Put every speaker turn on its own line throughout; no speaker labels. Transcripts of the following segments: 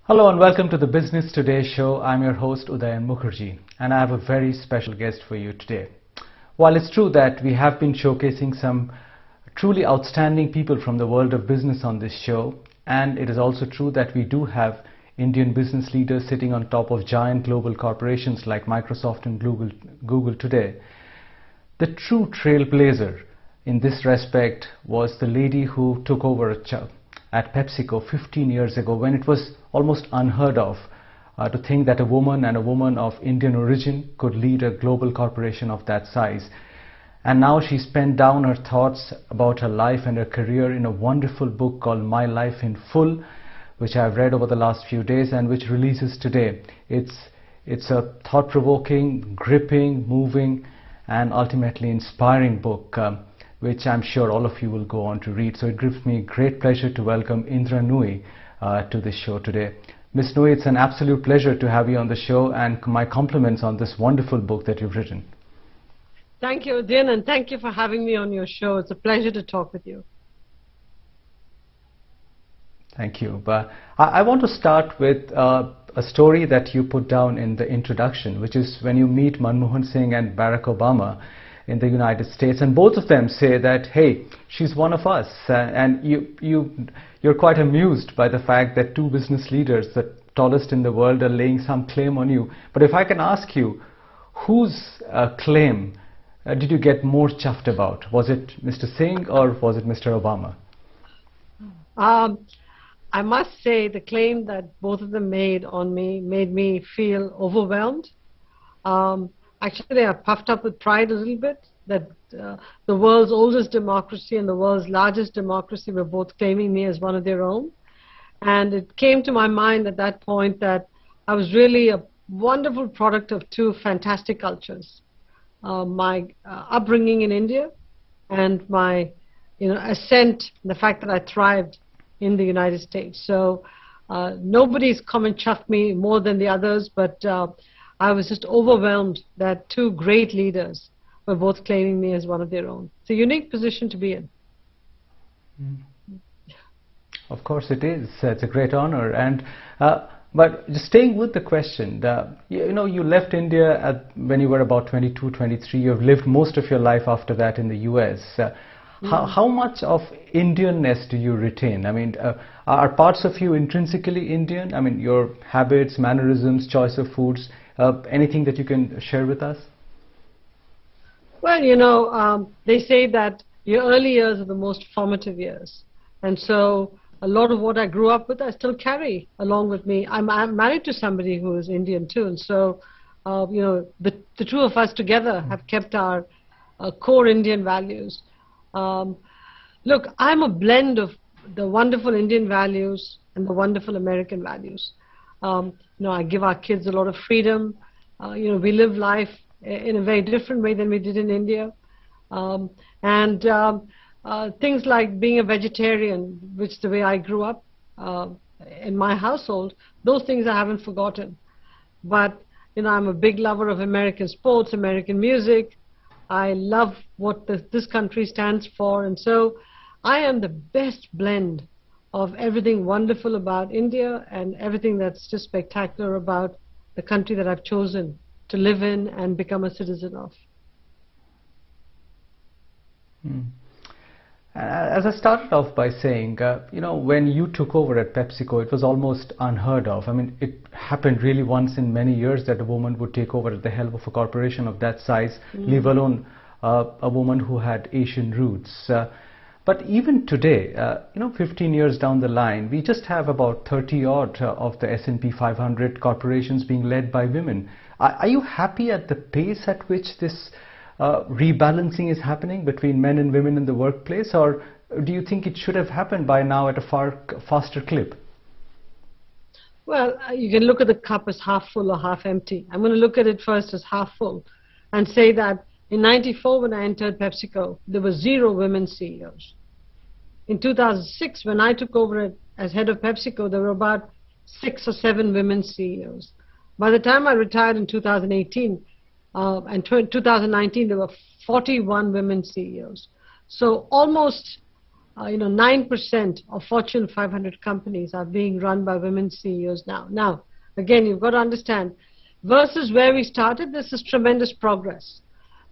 Hello and welcome to the Business Today show. I'm your host Udayan Mukherjee and I have a very special guest for you today. While it's true that we have been showcasing some truly outstanding people from the world of business on this show, and it is also true that we do have Indian business leaders sitting on top of giant global corporations like Microsoft and Google today, the true trailblazer in this respect was the lady who took over at PepsiCo 15 years ago, when it was almost unheard of to think that a woman of Indian origin could lead a global corporation of that size. And now she's penned down her thoughts about her life and her career in a wonderful book called My Life in Full, which I've read over the last few days and which releases today. It's a thought-provoking, gripping, moving, and ultimately inspiring book, which I'm sure all of you will go on to read. So it gives me great pleasure to welcome Indra Nooyi to this show today. Ms. Nooyi, it's an absolute pleasure to have you on the show, and my compliments on this wonderful book that you've written.
Thank you, Udayan, and thank you for having me on your show. It's a pleasure to talk with you.
Thank you. But I want to start with a story that you put down in the introduction, which is when you meet Manmohan Singh and Barack Obama in the United States, and both of them say that, hey, she's one of us, and you're quite amused by the fact that two business leaders, the tallest in the world, are laying some claim on you. But if I can ask you, whose claim did you get more chuffed about? Was it Mr. Singh or was it Mr. Obama?
I must say the claim that both of them made on me made me feel overwhelmed. Actually, I puffed up with pride a little bit that the world's oldest democracy and the world's largest democracy were both claiming me as one of their own. And it came to my mind at that point that I was really a wonderful product of two fantastic cultures. My upbringing in India and my ascent, the fact that I thrived in the United States. So nobody's come and chuffed me more than the others, but I was just overwhelmed that two great leaders were both claiming me as one of their own. It's a unique position to be in.
Of course it is. It's a great honor. And but just staying with the question, you left India when you were about 22, 23. You've lived most of your life after that in the US. How much of Indianness do you retain? I mean, are parts of you intrinsically Indian? I mean, your habits, mannerisms, choice of foods, anything that you can share with us?
Well, they say that your early years are the most formative years. And so a lot of what I grew up with, I still carry along with me. I'm married to somebody who is Indian too. And so, the two of us together have kept our core Indian values. Look, I'm a blend of the wonderful Indian values and the wonderful American values. I give our kids a lot of freedom. We live life in a very different way than we did in India. Things like being a vegetarian, which the way I grew up in my household, those things I haven't forgotten. But, I'm a big lover of American sports, American music. I love what this country stands for. And so I am the best blend of everything wonderful about India and everything that's just spectacular about the country that I've chosen to live in and become a citizen of.
As I started off by saying, when you took over at PepsiCo, it was almost unheard of. I mean, it happened really once in many years that a woman would take over at the helm of a corporation of that size, leave alone a woman who had Asian roots. But even today, 15 years down the line, we just have about 30 odd of the S&P 500 corporations being led by women. Are you happy at the pace at which this rebalancing is happening between men and women in the workplace, or do you think it should have happened by now at a far faster clip?
Well, you can look at the cup as half full or half empty. I'm going to look at it first as half full and say that in '94, when I entered PepsiCo, there were 0 women CEOs. In 2006, when I took over as head of PepsiCo, there were about 6 or 7 women CEOs. By the time I retired in 2018, and 2019, there were 41 women CEOs. So almost 9% of Fortune 500 companies are being run by women CEOs now. Now, again, you've got to understand, versus where we started, this is tremendous progress.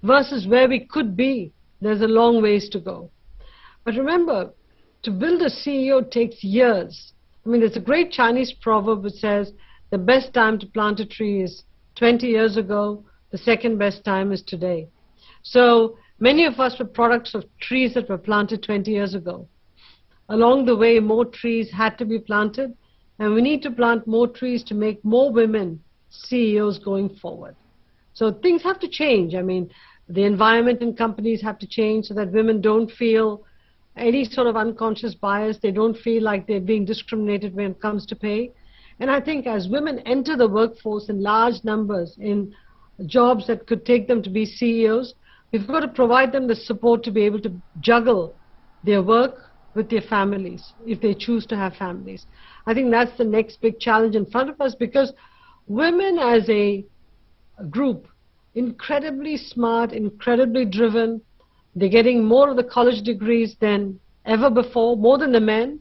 Versus where we could be, there's a long ways to go. But remember, to build a CEO takes years. I mean, there's a great Chinese proverb which says, the best time to plant a tree is 20 years ago, the second best time is today. So many of us were products of trees that were planted 20 years ago. Along the way, more trees had to be planted, and we need to plant more trees to make more women CEOs going forward. So things have to change. I mean, the environment in companies have to change so that women don't feel any sort of unconscious bias. They don't feel like they're being discriminated when it comes to pay. And I think as women enter the workforce in large numbers in jobs that could take them to be CEOs, we've got to provide them the support to be able to juggle their work with their families, if they choose to have families. I think that's the next big challenge in front of us, because women as a group, incredibly smart, incredibly driven, they're getting more of the college degrees than ever before, more than the men.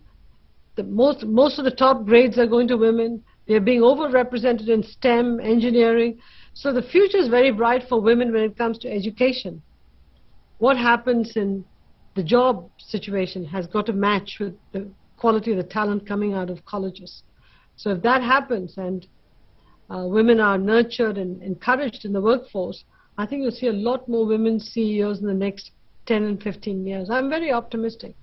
Most of the top grades are going to women. They're being overrepresented in STEM, engineering. So the future is very bright for women when it comes to education. What happens in the job situation has got to match with the quality of the talent coming out of colleges. So if that happens and women are nurtured and encouraged in the workforce, I think you'll see a lot more women CEOs in the next 10 and 15 years. I'm very optimistic.